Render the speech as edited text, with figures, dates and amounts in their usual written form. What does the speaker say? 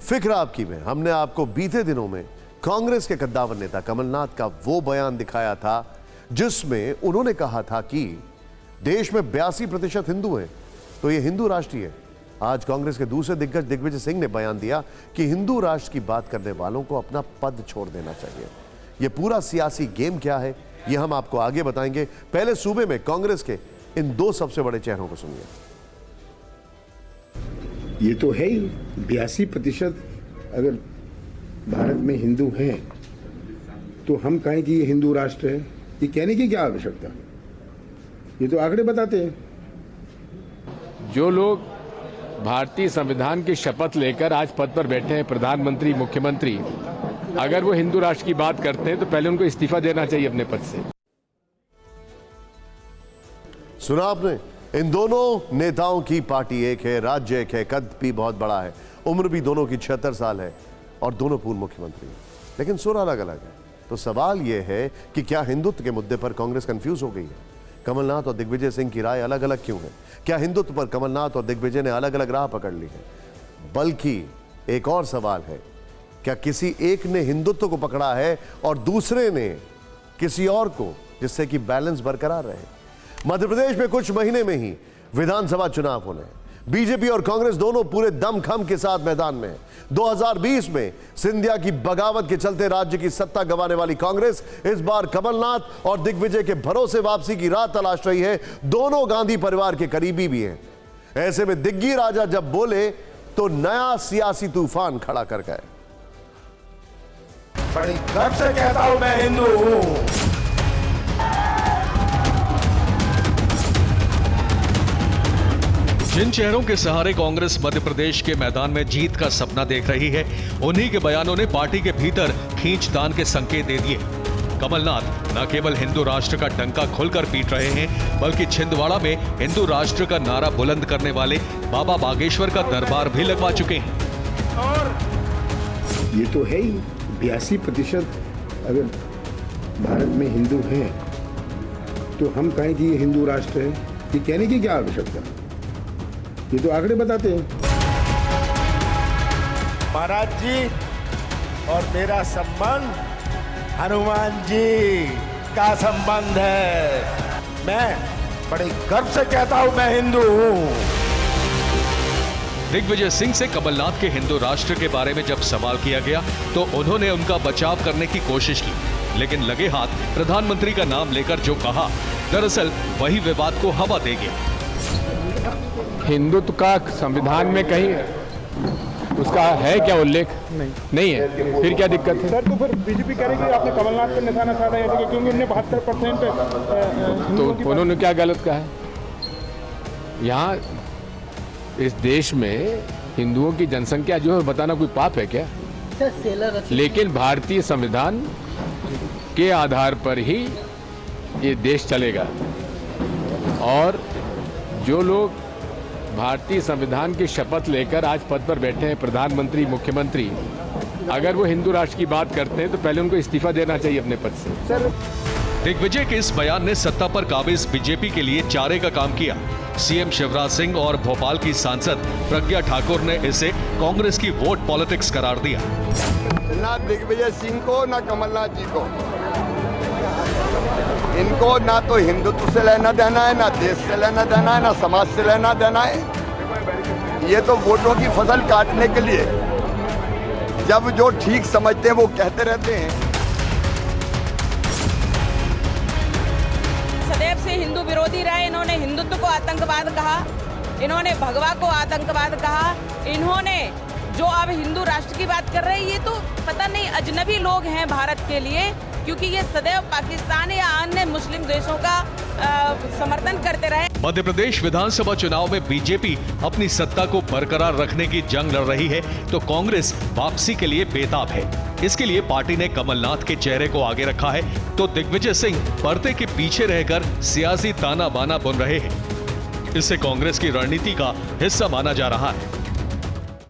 फिक्र आपकी में हमने आपको बीते दिनों में कांग्रेस के कद्दावर नेता कमलनाथ का वो बयान दिखाया था जिसमें उन्होंने कहा था कि देश में 82% हिंदू हैं, तो ये हिंदू राष्ट्र है। आज कांग्रेस के दूसरे दिग्गज दिग्विजय सिंह ने बयान दिया कि हिंदू राष्ट्र की बात करने वालों को अपना पद छोड़ देना चाहिए। ये पूरा सियासी गेम क्या है, ये हम आपको आगे बताएंगे। पहले सूबे में कांग्रेस के इन दो सबसे बड़े चेहरों को सुनिए। ये तो है ही 82% अगर भारत में हिंदू हैं तो हम कहें कि ये हिंदू राष्ट्र है, ये कहने की क्या आवश्यकता? ये तो आंकड़े बताते हैं। जो लोग भारतीय संविधान की शपथ लेकर आज पद पर बैठे हैं, प्रधानमंत्री, मुख्यमंत्री, अगर वो हिंदू राष्ट्र की बात करते हैं तो पहले उनको इस्तीफा देना चाहिए अपने पद से। सुना आपने, इन दोनों नेताओं की पार्टी एक है, राज्य एक है, कद भी बहुत बड़ा है, उम्र भी दोनों की 76 साल है और दोनों पूर्व मुख्यमंत्री हैं, लेकिन सुर अलग अलग है। तो सवाल यह है कि क्या हिंदुत्व के मुद्दे पर कांग्रेस कंफ्यूज हो गई है? कमलनाथ और दिग्विजय सिंह की राय अलग अलग क्यों है? क्या हिंदुत्व पर कमलनाथ और दिग्विजय ने अलग अलग राह पकड़ ली है? बल्कि एक और सवाल है, क्या किसी एक ने हिंदुत्व को पकड़ा है और दूसरे ने किसी और को, जिससे कि बैलेंस बरकरार रहे? मध्य प्रदेश में कुछ महीने में ही विधानसभा चुनाव होने हैं। बीजेपी और कांग्रेस दोनों पूरे दमखम के साथ मैदान में है। 2020 में सिंधिया की बगावत के चलते राज्य की सत्ता गंवाने वाली कांग्रेस इस बार कमलनाथ और दिग्विजय के भरोसे वापसी की राह तलाश रही है। दोनों गांधी परिवार के करीबी भी हैं। ऐसे में दिग्गी राजा जब बोले तो नया सियासी तूफान खड़ा कर गए। बड़ी गर्व से कहता हूं मैं हिंदू हूं। जिन चेहरों के सहारे कांग्रेस मध्य प्रदेश के मैदान में जीत का सपना देख रही है, उन्हीं के बयानों ने पार्टी के भीतर खींचतान के संकेत दे दिए। कमलनाथ न केवल हिंदू राष्ट्र का डंका खोलकर पीट रहे हैं, बल्कि छिंदवाड़ा में हिंदू राष्ट्र का नारा बुलंद करने वाले बाबा बागेश्वर का दरबार भी लगवा चुके हैं। और ये तो है ही 82% अगर भारत में हिंदू हैं तो हम कहें कि ये हिंदू राष्ट्र है, ये कहने की क्या आवश्यकता? ये तो आंकड़े बताते हैं। महाराज जी और मेरा संबंध हनुमान जी का संबंध है। मैं बड़े गर्व से कहता हूं मैं हिंदू हूं। दिग्विजय सिंह से कमलनाथ के हिंदू राष्ट्र के बारे में जब सवाल किया गया तो उन्होंने उनका बचाव करने की कोशिश की, लेकिन लगे हाथ प्रधानमंत्री का नाम लेकर जो कहा, दरअसल वही विवाद को हवा दे गया। हिंदुत्व का संविधान में कहीं उसका है क्या उल्लेख? नहीं है। फिर क्या दिक्कत है? सर तो फिर बीजेपी कह रही है कि आपने कमलनाथ पर निशाना साधा है, क्योंकि उन्होंने 72% तो उन्होंने क्या गलत कहा है? यहाँ इस देश में हिंदुओं की जनसंख्या जो है बताना कोई पाप है क्या? लेकिन भारतीय संविधान के आधार पर ही ये देश चलेगा और जो लोग भारतीय संविधान की शपथ लेकर आज पद पर बैठे हैं, प्रधानमंत्री, मुख्यमंत्री, अगर वो हिंदू राष्ट्र की बात करते हैं तो पहले उनको इस्तीफा देना चाहिए अपने पद से। दिग्विजय के इस बयान ने सत्ता पर काबिज बीजेपी के लिए चारे का काम किया। सीएम शिवराज सिंह और भोपाल की सांसद प्रज्ञा ठाकुर ने इसे कांग्रेस की वोट पॉलिटिक्स करार दिया। ना दिग्विजय सिंह को ना कमलनाथ जी को, इनको ना तो हिंदुत्व से लेना देना है, ना देश से लेना देना है, ना समाज से लेना देना है। ये तो वोटों की फसल काटने के लिए जब जो ठीक समझते हैं वो कहते रहते हैं। सदैव से हिंदू विरोधी रहे। इन्होंने हिंदुत्व को आतंकवाद कहा, इन्होंने भगवा को आतंकवाद कहा, इन्होंने जो अब हिंदू राष्ट्र की बात कर रहे हैं, ये तो पता नहीं अजनबी लोग हैं भारत के लिए, क्योंकि ये सदैव पाकिस्तान या अन्य मुस्लिम देशों का समर्थन करते रहे। मध्य प्रदेश विधानसभा चुनाव में बीजेपी अपनी सत्ता को बरकरार रखने की जंग लड़ रही है, तो कांग्रेस वापसी के लिए बेताब है। इसके लिए पार्टी ने कमलनाथ के चेहरे को आगे रखा है, तो दिग्विजय सिंह पर्दे के पीछे रहकर सियासी ताना बाना बुन रहे हैं। इससे कांग्रेस की रणनीति का हिस्सा माना जा रहा है।